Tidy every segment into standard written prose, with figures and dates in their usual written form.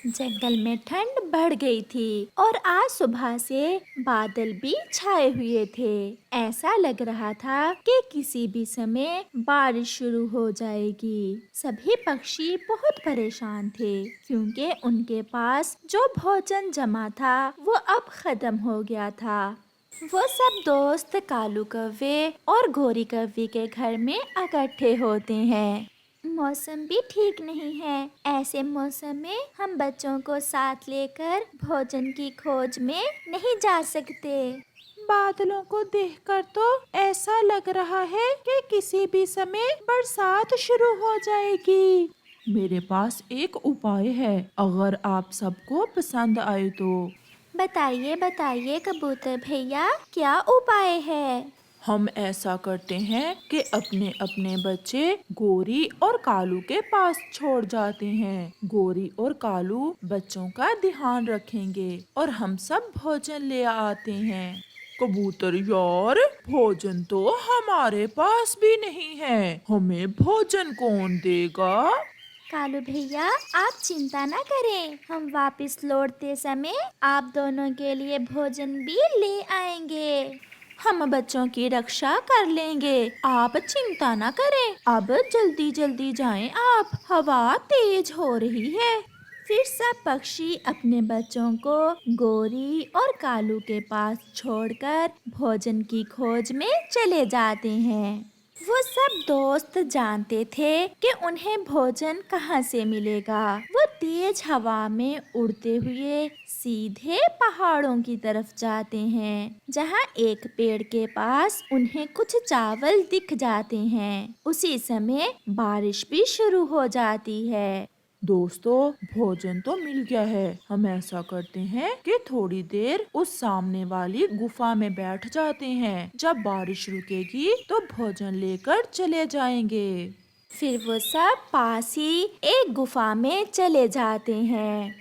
जंगल में ठंड बढ़ गई थी और आज सुबह से बादल भी छाए हुए थे। ऐसा लग रहा था कि किसी भी समय बारिश शुरू हो जाएगी। सभी पक्षी बहुत परेशान थे क्योंकि उनके पास जो भोजन जमा था वो अब खत्म हो गया था। वो सब दोस्त कालू कौवे और गोरी कौवी के घर में इकट्ठे होते हैं। मौसम भी ठीक नहीं है। ऐसे मौसम में हम बच्चों को साथ लेकर भोजन की खोज में नहीं जा सकते। बादलों को देखकर तो ऐसा लग रहा है कि किसी भी समय बरसात शुरू हो जाएगी। मेरे पास एक उपाय है, अगर आप सबको पसंद आए तो। बताइए बताइए कबूतर भैया, क्या उपाय है? हम ऐसा करते हैं कि अपने अपने बच्चे गोरी और कालू के पास छोड़ जाते हैं। गोरी और कालू बच्चों का ध्यान रखेंगे और हम सब भोजन ले आते हैं। कबूतर यार, भोजन तो हमारे पास भी नहीं है, हमें भोजन कौन देगा? कालू भैया, आप चिंता न करें, हम वापस लौटते समय आप दोनों के लिए भोजन भी ले आएंगे। हम बच्चों की रक्षा कर लेंगे, आप चिंता न करें। अब जल्दी जल्दी जाएं आप, हवा तेज हो रही है। फिर सब पक्षी अपने बच्चों को गोरी और कालू के पास छोड़कर भोजन की खोज में चले जाते हैं। वो सब दोस्त जानते थे कि उन्हें भोजन कहाँ से मिलेगा। वो तेज हवा में उड़ते हुए सीधे पहाड़ों की तरफ जाते हैं, जहाँ एक पेड़ के पास उन्हें कुछ चावल दिख जाते हैं। उसी समय बारिश भी शुरू हो जाती है। दोस्तों, भोजन तो मिल गया है। हम ऐसा करते हैं कि थोड़ी देर उस सामने वाली गुफा में बैठ जाते हैं। जब बारिश रुकेगी तो भोजन लेकर चले जाएंगे। फिर वो सब पास ही एक गुफा में चले जाते हैं।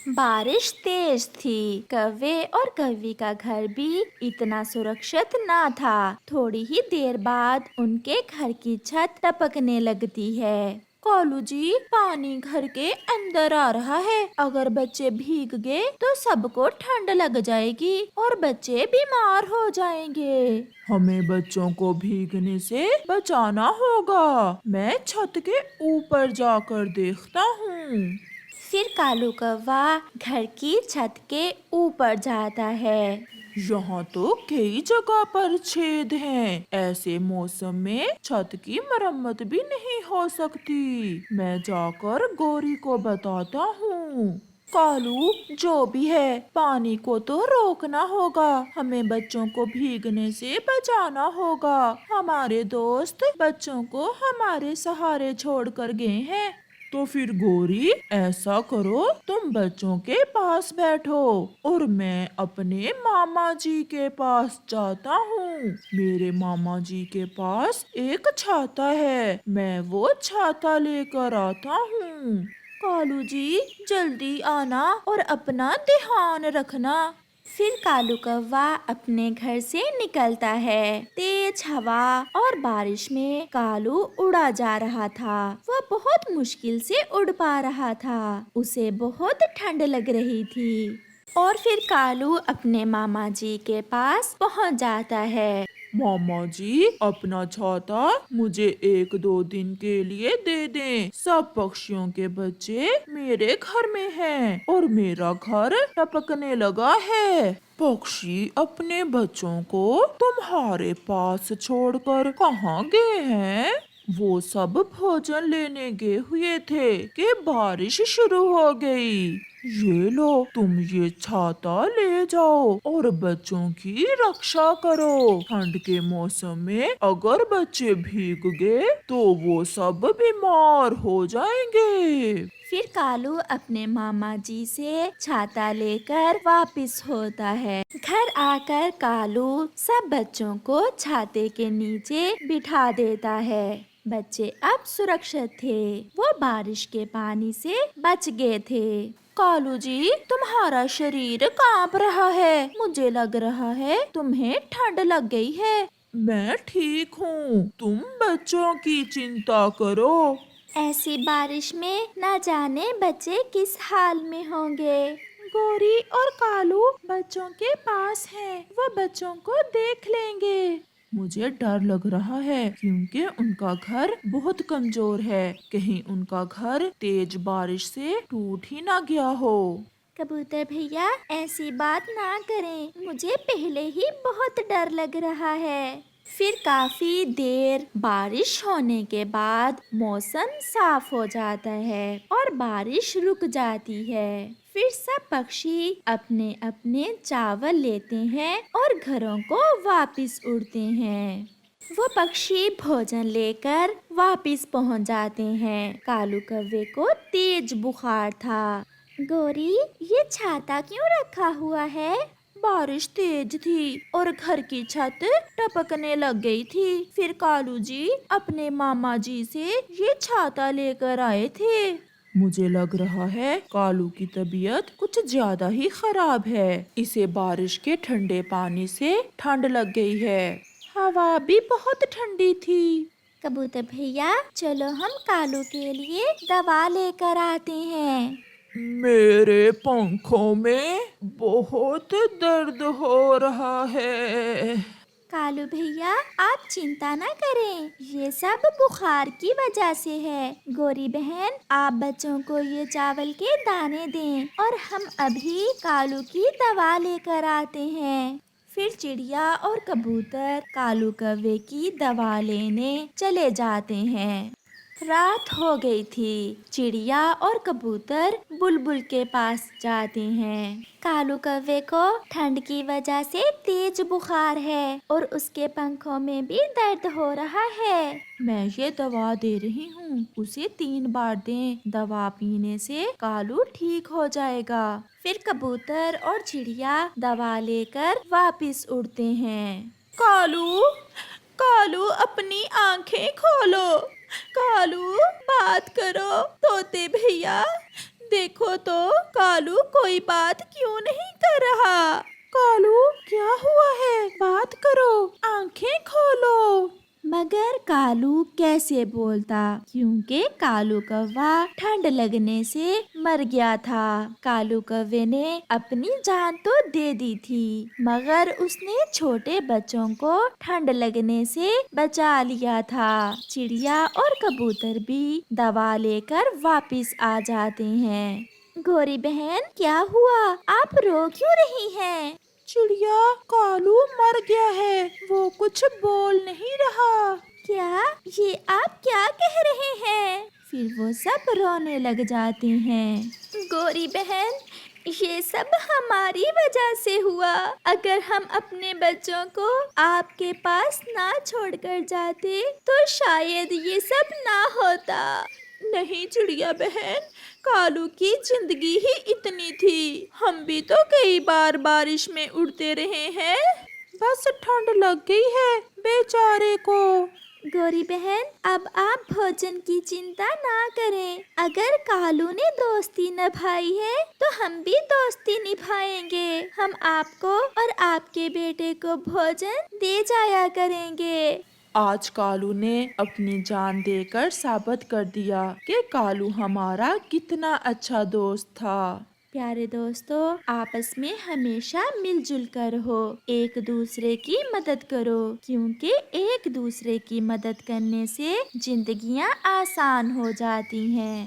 बारिश तेज थी। कौवे और कौवी का घर भी इतना सुरक्षित ना था। थोड़ी ही देर बाद उनके घर की छत टपकने लगती है। कालू जी, पानी घर के अंदर आ रहा है। अगर बच्चे भीग गए तो सबको ठंड लग जाएगी और बच्चे बीमार हो जाएंगे। हमें बच्चों को भीगने से बचाना होगा। मैं छत के ऊपर जाकर देखता हूँ। फिर कालू कौवा घर की छत के ऊपर जाता है। यहाँ तो कई जगह पर छेद हैं। ऐसे मौसम में छत की मरम्मत भी नहीं हो सकती। मैं जाकर गौरी को बताता हूँ। कालू, जो भी है, पानी को तो रोकना होगा। हमें बच्चों को भीगने से बचाना होगा। हमारे दोस्त बच्चों को हमारे सहारे छोड़कर गए हैं। तो फिर गौरी, ऐसा करो, तुम बच्चों के पास बैठो और मैं अपने मामा जी के पास जाता हूँ। मेरे मामा जी के पास एक छाता है, मैं वो छाता लेकर आता हूँ। कालू जी, जल्दी आना और अपना ध्यान रखना। फिर कालू कौवा अपने घर से निकलता है। तेज हवा और बारिश में कालू उड़ा जा रहा था। वह बहुत मुश्किल से उड़ पा रहा था। उसे बहुत ठंड लग रही थी। और फिर कालू अपने मामा जी के पास पहुंच जाता है। मामा जी, अपना छाता मुझे 1-2 दिन के लिए दे दें। सब पक्षियों के बच्चे मेरे घर में हैं और मेरा घर टपकने लगा है। पक्षी अपने बच्चों को तुम्हारे पास छोड़कर कहाँ गए हैं? वो सब भोजन लेने गए हुए थे कि बारिश शुरू हो गई। ये लो, तुम ये छाता ले जाओ और बच्चों की रक्षा करो। ठंड के मौसम में अगर बच्चे भीग गए तो वो सब बीमार हो जाएंगे। फिर कालू अपने मामा जी से छाता लेकर वापस होता है। घर आकर कालू सब बच्चों को छाते के नीचे बिठा देता है। बच्चे अब सुरक्षित थे। वो बारिश के पानी से बच गए थे। कालू जी, तुम्हारा शरीर कांप रहा है। मुझे लग रहा है तुम्हें ठंड लग गई है। मैं ठीक हूँ, तुम बच्चों की चिंता करो। ऐसी बारिश में ना जाने बच्चे किस हाल में होंगे। गौरी और कालू बच्चों के पास हैं, वो बच्चों को देख लेंगे। मुझे डर लग रहा है क्योंकि उनका घर बहुत कमजोर है, कहीं उनका घर तेज बारिश से टूट ही ना गया हो। कबूतर भैया ऐसी बात ना करें, मुझे पहले ही बहुत डर लग रहा है। फिर काफी देर बारिश होने के बाद मौसम साफ हो जाता है और बारिश रुक जाती है। फिर सब पक्षी अपने अपने चावल लेते हैं और घरों को वापस उड़ते हैं। वो पक्षी भोजन लेकर वापस पहुंच जाते हैं। कालू कौवे को तेज बुखार था। गौरी, ये छाता क्यों रखा हुआ है? बारिश तेज थी और घर की छत टपकने लग गई थी। फिर कालू जी अपने मामा जी से ये छाता लेकर आए थे। मुझे लग रहा है कालू की तबीयत कुछ ज्यादा ही खराब है, इसे बारिश के ठंडे पानी से ठंड लग गई है। हवा भी बहुत ठंडी थी। कबूतर भैया चलो हम कालू के लिए दवा लेकर आते हैं। मेरे पंखों में बहुत दर्द हो रहा है। कालू भैया आप चिंता न करें, ये सब बुखार की वजह से है। गौरी बहन आप बच्चों को ये चावल के दाने दें और हम अभी कालू की दवा लेकर आते हैं। फिर चिड़िया और कबूतर कालू कौवे की दवा लेने चले जाते हैं। रात हो गई थी। चिड़िया और कबूतर बुलबुल के पास जाते हैं। कालू कौवे को ठंड की वजह से तेज बुखार है और उसके पंखों में भी दर्द हो रहा है। मैं ये दवा दे रही हूँ, उसे 3 बार दें, दवा पीने से कालू ठीक हो जाएगा। फिर कबूतर और चिड़िया दवा लेकर वापस उड़ते हैं। कालू, कालू अपनी आंखें खोलो। कालू बात करो। तोते भैया देखो तो कालू कोई बात क्यों नहीं कर रहा। कालू क्या हुआ है, बात करो, आंखें खोलो। मगर कालू कैसे बोलता, क्योंकि कालू कौवा ठंड लगने से मर गया था। कालू कौवे ने अपनी जान तो दे दी थी, मगर उसने छोटे बच्चों को ठंड लगने से बचा लिया था। चिड़िया और कबूतर भी दवा लेकर वापस आ जाते हैं। गौरी बहन क्या हुआ, आप रो क्यों रही हैं? चिड़िया, कालू मर गया है, वो कुछ बोल नहीं रहा। क्या? ये आप क्या कह रहे हैं? फिर वो सब रोने लग जाते हैं। गौरी बहन ये सब हमारी वजह से हुआ। अगर हम अपने बच्चों को आपके पास ना छोड़कर जाते तो शायद ये सब ना होता। नहीं चिड़िया बहन, कालू की जिंदगी ही इतनी थी। हम भी तो कई बार बारिश में उड़ते रहे हैं, बस ठंड लग गई है बेचारे को। गौरी बहन अब आप भोजन की चिंता ना करें। अगर कालू ने दोस्ती निभाई है तो हम भी दोस्ती निभाएंगे। हम आपको और आपके बेटे को भोजन दे जाया करेंगे। आज कालू ने अपनी जान देकर साबित कर दिया कि कालू हमारा कितना अच्छा दोस्त था। प्यारे दोस्तों, आपस में हमेशा मिलजुल कर रहो, एक दूसरे की मदद करो, क्योंकि एक दूसरे की मदद करने से जिंदगियां आसान हो जाती हैं।